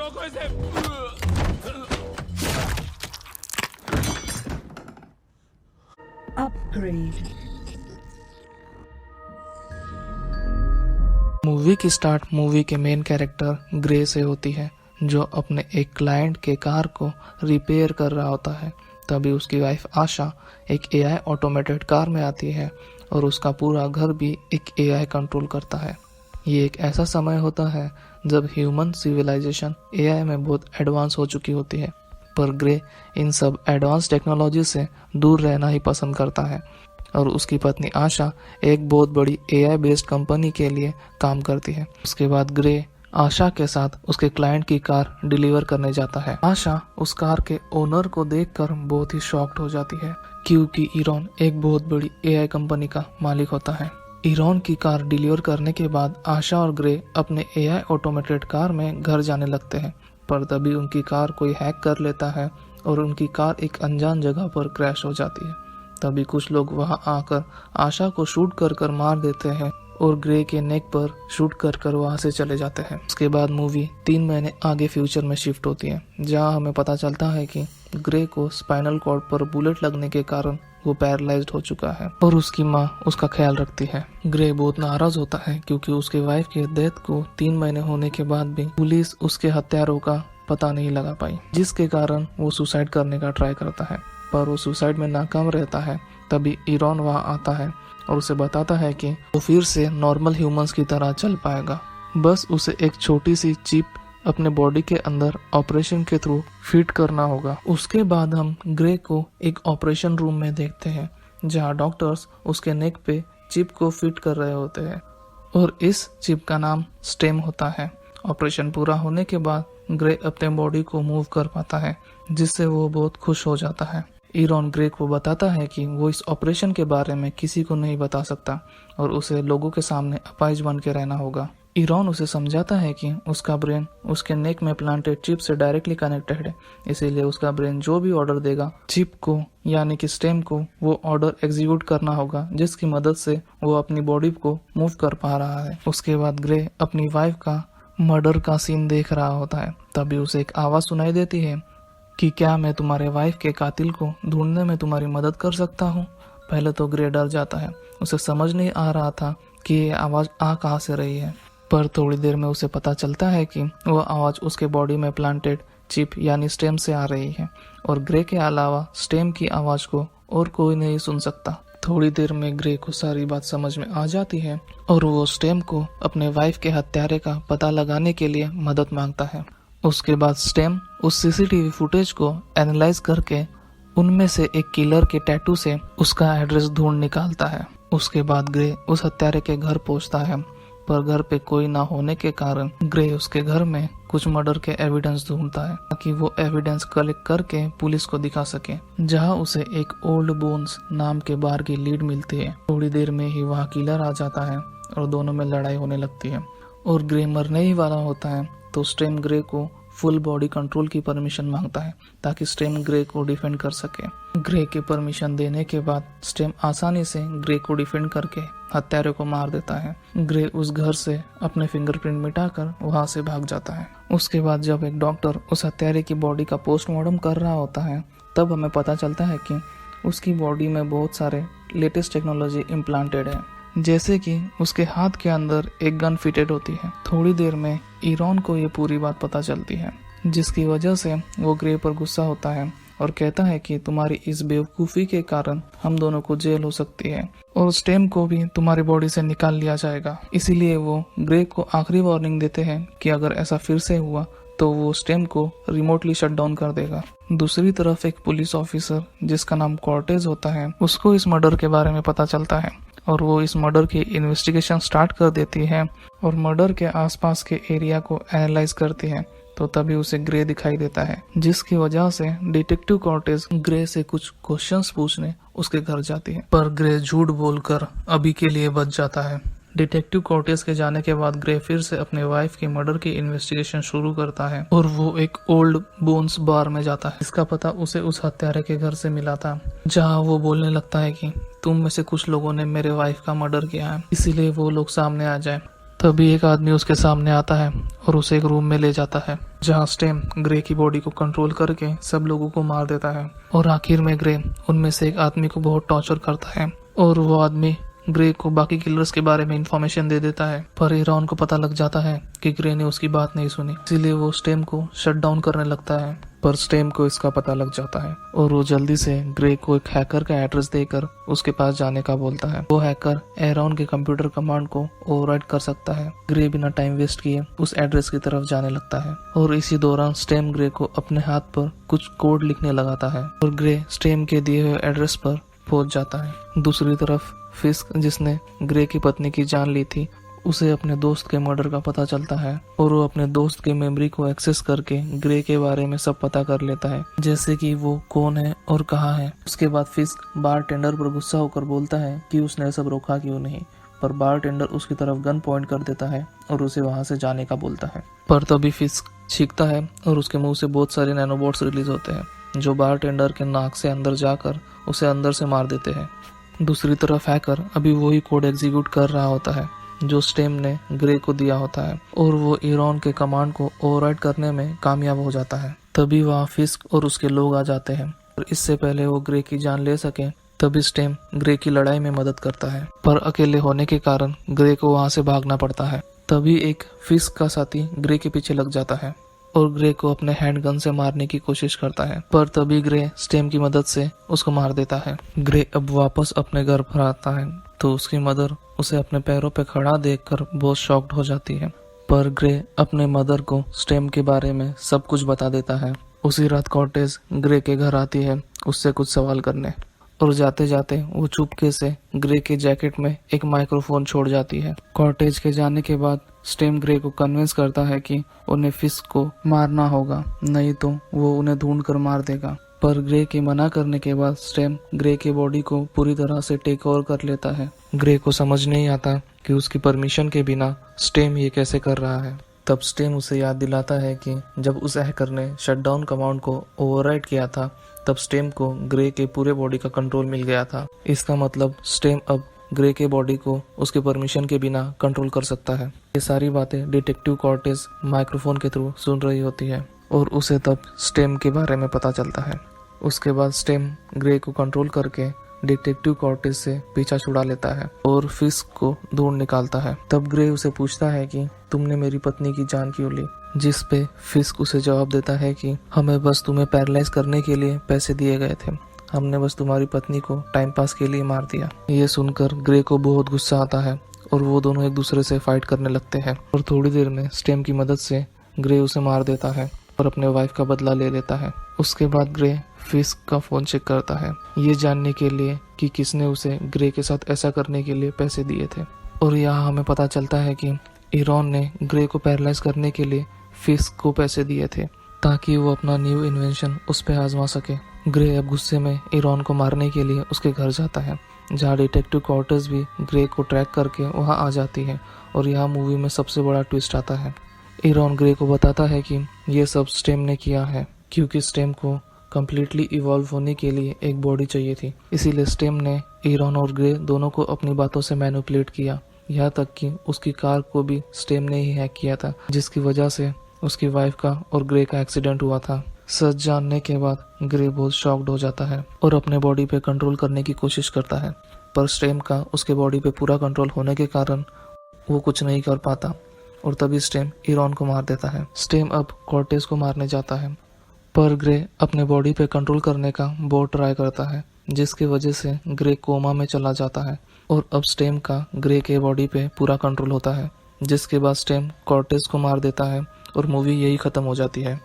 रोको इसे। Upgrade. Movie की स्टार्ट मूवी के मेन कैरेक्टर ग्रे से होती है, जो अपने एक क्लाइंट के कार को रिपेयर कर रहा होता है। तभी उसकी वाइफ आशा एक एआई ऑटोमेटेड कार में आती है और उसका पूरा घर भी एक एआई कंट्रोल करता है। ये एक ऐसा समय होता है जब ह्यूमन सिविलाइजेशन एआई में बहुत एडवांस हो चुकी होती है, पर ग्रे इन सब एडवांस टेक्नोलॉजी से दूर रहना ही पसंद करता है और उसकी पत्नी आशा एक बहुत बड़ी एआई बेस्ड कंपनी के लिए काम करती है। उसके बाद ग्रे आशा के साथ उसके क्लाइंट की कार डिलीवर करने जाता है। आशा उस कार के ओनर को देखकर बहुत ही शॉक्ड हो जाती है, क्योंकि ईरॉन एक बहुत बड़ी एआई कंपनी का मालिक होता है। ईरॉन की कार डिलीवर करने के बाद आशा और ग्रे अपने एआई ऑटोमेटेड कार में घर जाने लगते हैं, पर तभी उनकी कार कोई हैक कर लेता है और उनकी कार एक अनजान जगह पर क्रैश हो जाती है। तभी कुछ लोग वहां आकर आशा को शूट कर मार देते हैं और ग्रे के नेक पर शूट कर वहां से चले जाते हैं। उसके बाद मूवी 3 महीने आगे फ्यूचर में शिफ्ट होती है, जहां हमें पता चलता है कि ग्रे को स्पाइनल कॉर्ड पर बुलेट लगने के कारण वो पैरालाइज्ड हो चुका है और उसकी माँ उसका ख्याल रखती है। ग्रे बहुत नाराज होता है क्योंकि उसके वाइफ के डेथ को 3 महीने होने के बाद भी पुलिस उसके हत्यारों का पता नहीं लगा पाई, जिसके कारण वो सुसाइड करने का ट्राई करता है, पर वो सुसाइड में नाकाम रहता है। तभी ईरॉन वहां आता है और उसे बताता है कि वो फिर से नॉर्मल ह्यूमंस की तरह चल पाएगा, बस उसे एक छोटी सी चिप अपने बॉडी के अंदर ऑपरेशन के थ्रू फिट करना होगा। उसके बाद हम ग्रे को एक ऑपरेशन रूम में देखते हैं, जहां डॉक्टर्स उसके नेक पे चिप को फिट कर रहे होते हैं और इस चिप का नाम स्टेम होता है। ऑपरेशन पूरा होने के बाद ग्रे अपने बॉडी को मूव कर पाता है, जिससे वो बहुत खुश हो जाता है। ईरॉन ग्रे को बताता है कि वो इस ऑपरेशन के बारे में किसी को नहीं बता सकता और उसे लोगों के सामने अपाहिज बन के रहना होगा। ईरॉन उसे समझाता है कि उसका ब्रेन उसके नेक में प्लांटेड चिप से डायरेक्टली कनेक्टेड है, इसीलिए उसका ब्रेन जो भी ऑर्डर देगा चिप को यानी कि स्टेम को वो ऑर्डर एग्जीक्यूट करना होगा, जिसकी मदद से वो अपनी बॉडी को मूव कर पा रहा है। उसके बाद ग्रे अपनी वाइफ का मर्डर का सीन देख रहा होता है, तभी उसे एक आवाज सुनाई देती है कि क्या मैं तुम्हारे वाइफ के कातिल को ढूंढने में तुम्हारी मदद कर सकता हूँ। पहले तो ग्रे डर जाता है, उसे समझ नहीं आ रहा था कि ये आवाज आ कहाँ से रही है, पर थोड़ी देर में उसे पता चलता है कि वह आवाज उसके बॉडी में प्लांटेड चिप यानी स्टेम से आ रही है और ग्रे के अलावा स्टेम की आवाज को और कोई नहीं सुन सकता। थोड़ी देर में ग्रे को सारी बात समझ में आ जाती है और वो स्टेम को अपने वाइफ के हत्यारे का पता लगाने के लिए मदद मांगता है। उसके बाद स्टेम उस सीसीटीवी फुटेज को एनालाइज करके उनमें से एक किलर के टैटू से उसका एड्रेस ढूंढ निकालता है। उसके बाद ग्रे उस हत्यारे के घर पहुंचता है, पर घर पे कोई ना होने के कारण ग्रे उसके घर में कुछ मर्डर के एविडेंस ढूंढता है ताकि वो एविडेंस कलेक्ट करके पुलिस को दिखा सके, जहां उसे एक ओल्ड बोन्स नाम के बार की लीड मिलती है। थोड़ी देर में ही वहां किलर आ जाता है और दोनों में लड़ाई होने लगती है और ग्रे मरने ही वाला होता है, तो स्टेम ग्रे को फुल बॉडी कंट्रोल की परमिशन मांगता है ताकि स्टेम ग्रे को डिफेंड कर सके। ग्रे के परमिशन देने के बाद स्टेम आसानी से ग्रे को डिफेंड करके हत्यारे को मार देता है। ग्रे उस घर से अपने फिंगरप्रिंट मिटाकर वहां से भाग जाता है। उसके बाद जब एक डॉक्टर उस हत्यारे की बॉडी का पोस्टमार्टम कर रहा होता है, तब हमें पता चलता है कि उसकी बॉडी में बहुत सारे लेटेस्ट टेक्नोलॉजी इम्प्लांटेड है, जैसे कि उसके हाथ के अंदर एक गन फिटेड होती है। थोड़ी देर में ईरॉन को ये पूरी बात पता चलती है, जिसकी वजह से वो ग्रे पर गुस्सा होता है और कहता है कि तुम्हारी इस बेवकूफ़ी के कारण हम दोनों को जेल हो सकती है और स्टेम को भी तुम्हारी बॉडी से निकाल लिया जाएगा। इसीलिए वो ग्रे को आखिरी वार्निंग देते हैं कि अगर ऐसा फिर से हुआ तो वो स्टेम को रिमोटली शट डाउन कर देगा। दूसरी तरफ एक पुलिस ऑफिसर जिसका नाम कॉर्टेज होता है, उसको इस मर्डर के बारे में पता चलता है और वो इस मर्डर की इन्वेस्टिगेशन स्टार्ट कर देती है और मर्डर के आसपास के एरिया को एनालाइज करती है। तो तभी उसे ग्रे दिखाई देता है, जिसकी वजह से डिटेक्टिव कॉर्टेज ग्रे से कुछ क्वेश्चंस पूछने उसके घर जाती है, पर ग्रे झूठ बोलकर अभी के लिए बच जाता है। डिटेक्टिव कॉर्टेज के जाने के बाद ग्रे फिर से अपने वाइफ की मर्डर की इन्वेस्टिगेशन शुरू करता है और वो एक ओल्ड बोन्स बार में जाता है। इसका पता उसे उस हत्यारे के घर से मिला था, जहाँ वो बोलने लगता है कि तुम में से कुछ लोगों ने मेरे वाइफ का मर्डर किया है, इसीलिए वो लोग सामने आ जाए। तभी एक आदमी उसके सामने आता है और उसे एक रूम में ले जाता है जहाँ स्टेम ग्रे की बॉडी को कंट्रोल करके सब लोगों को मार देता है। और आखिर में ग्रे उनमें से एक आदमी को बहुत टॉर्चर करता है और वो आदमी ग्रे को बाकी किलर्स के बारे में इंफॉर्मेशन दे देता है। पर इरॉन को पता लग जाता है कि ग्रे ने उसकी बात नहीं सुनी, इसीलिए वो स्टेम को शट डाउन करने लगता है। पर स्टेम को इसका पता लग जाता है और वो जल्दी से ग्रे को एक हैकर का एड्रेस देकर उसके पास जाने का बोलता है। वो हैकर एरॉन के कंप्यूटर कमांड को ओवरराइड कर सकता है। ग्रे बिना टाइम वेस्ट किए उस एड्रेस की तरफ जाने लगता है और इसी दौरान स्टेम ग्रे को अपने हाथ पर कुछ कोड लिखने लगाता है और ग्रे स्टेम के दिए हुए एड्रेस पर पहुंच जाता है। दूसरी तरफ फिस्क, जिसने ग्रे की पत्नी की जान ली थी, उसे अपने दोस्त के मर्डर का पता चलता है और वो अपने दोस्त की मेमोरी को एक्सेस करके ग्रे के बारे में सब पता कर लेता है, जैसे कि वो कौन है और कहाँ है। उसके बाद फिस्क बारटेंडर पर गुस्सा होकर बोलता है कि उसने सब रोका क्यों नहीं, पर बारटेंडर उसकी तरफ गन पॉइंट कर देता है और उसे वहां से जाने का बोलता है। पर तभी फिस्क चीखता है और उसके मुंह से बहुत सारे नैनोबॉट्स रिलीज होते हैं जो बारटेंडर के नाक से अंदर जाकर उसे अंदर से मार देते हैं। दूसरी तरफ हैकर अभी वही कोड एग्जीक्यूट कर रहा होता है जो स्टेम ने ग्रे को दिया होता है और वो इरॉन के कमांड को ओवरराइड करने में कामयाब हो जाता है। तभी वहाँ फिस्क और उसके लोग आ जाते हैं और इससे पहले वो ग्रे की जान ले सके तभी स्टेम ग्रे की लड़ाई में मदद करता है, पर अकेले होने के कारण ग्रे को वहाँ से भागना पड़ता है। तभी एक फिस्क का साथी ग्रे के पीछे लग जाता है और ग्रे को अपने हैंडगन से मारने की कोशिश करता है, पर तभी ग्रे स्टेम की मदद से उसको मार देता है। ग्रे अब वापस अपने घर पर आता है तो उसकी मदर उसे अपने पैरों पे खड़ा देखकर बहुत शॉक्ड हो जाती है, पर ग्रे अपने मदर को स्टेम के बारे में सब कुछ बता देता है। उसी रात कॉर्टेज ग्रे के घर आती है उससे कुछ सवाल करने और जाते जाते वो चुपके से ग्रे के जैकेट में एक माइक्रोफोन छोड़ जाती है। कॉर्टेज के जाने के बाद स्टेम ग्रे को कन्विंस करता है कि उन्हें फिस्क को मारना होगा, नहीं तो वो उन्हें ढूंढकर मार देगा। पर ग्रे के मना करने के बाद स्टेम ग्रे के बॉडी को पूरी तरह से टेक ओवर कर लेता है। ग्रे को समझ नहीं आता कि उसकी परमिशन के बिना स्टेम ये कैसे कर रहा है। तब स्टेम उसे याद दिलाता है कि जब उस हैकर ने शटडाउन कमांड को ओवरराइड किया था तब स्टेम को ग्रे के पूरे बॉडी का कंट्रोल मिल गया था। इसका मतलब स्टेम अब ग्रे के बॉडी को उसके परमिशन के बिना कंट्रोल कर सकता है। ये सारी बातें डिटेक्टिव कॉर्टेज माइक्रोफोन के थ्रू सुन रही होती है और उसे तब स्टेम के बारे में पता चलता है। उसके बाद स्टेम ग्रे को कंट्रोल करके डिटेक्टिव कॉर्टेज से पीछा छुड़ा लेता है और फिस्क को ढूंढ निकालता है। तब ग्रे उसे पूछता है कि तुमने मेरी पत्नी की जान क्यों ली, जिस पे फिस्क उसे जवाब देता है कि हमें बस तुम्हें पैरालाइज करने के लिए पैसे दिए गए थे, हमने बस तुम्हारी पत्नी को टाइम पास के लिए मार दिया। ये सुनकर ग्रे को बहुत गुस्सा आता है और वो दोनों एक दूसरे से फाइट करने लगते हैं और थोड़ी देर में स्टेम की मदद से ग्रे उसे मार देता है और अपने वाइफ का बदला ले लेता है। उसके बाद ग्रे फिस्क का फोन चेक करता है ये जानने के लिए कि किसने उसे ग्रे के साथ ऐसा करने के लिए पैसे दिए थे। और यहाँ हमें पता चलता है कि इरॉन ने ग्रे को पैरालाइज करने के लिए फिस्क को पैसे दिए थे ताकि वो अपना न्यू इन्वेंशन उस पर आजमा सके। ग्रे अब गुस्से में इरॉन को मारने के लिए उसके घर जाता है जहाँ डिटेक्टिव कॉर्टेज भी ग्रे को ट्रैक करके वहाँ आ जाती है। और यहाँ मूवी में सबसे बड़ा ट्विस्ट आता है। इरॉन ग्रे को बताता है कि ये सब स्टेम ने किया है क्योंकि स्टेम को कम्प्लीटली इवॉल्व होने के लिए एक बॉडी चाहिए थी, इसीलिए स्टेम ने इरॉन और ग्रे दोनों को अपनी बातों से मैनिपुलेट किया। यहाँ तक कि उसकी कार को भी स्टेम ने ही हैक किया था जिसकी वजह से उसकी वाइफ का और ग्रे का एक्सीडेंट हुआ था। सच जानने के बाद ग्रे बहुत शॉक्ड हो जाता है और अपने बॉडी पे कंट्रोल करने की कोशिश करता है, पर स्टेम का उसके बॉडी पे पूरा कंट्रोल होने के कारण वो कुछ नहीं कर पाता और तभी स्टेम इरॉन को मार देता है। स्टेम अब कॉर्टेज को मारने जाता है पर ग्रे अपने बॉडी पे कंट्रोल करने का बहुत ट्राई करता है जिसकी वजह से ग्रे कोमा में चला जाता है और अब स्टेम का ग्रे के बॉडी पे पूरा कंट्रोल होता है, जिसके बाद स्टेम कॉर्टेज को मार देता है और मूवी यही खत्म हो जाती है।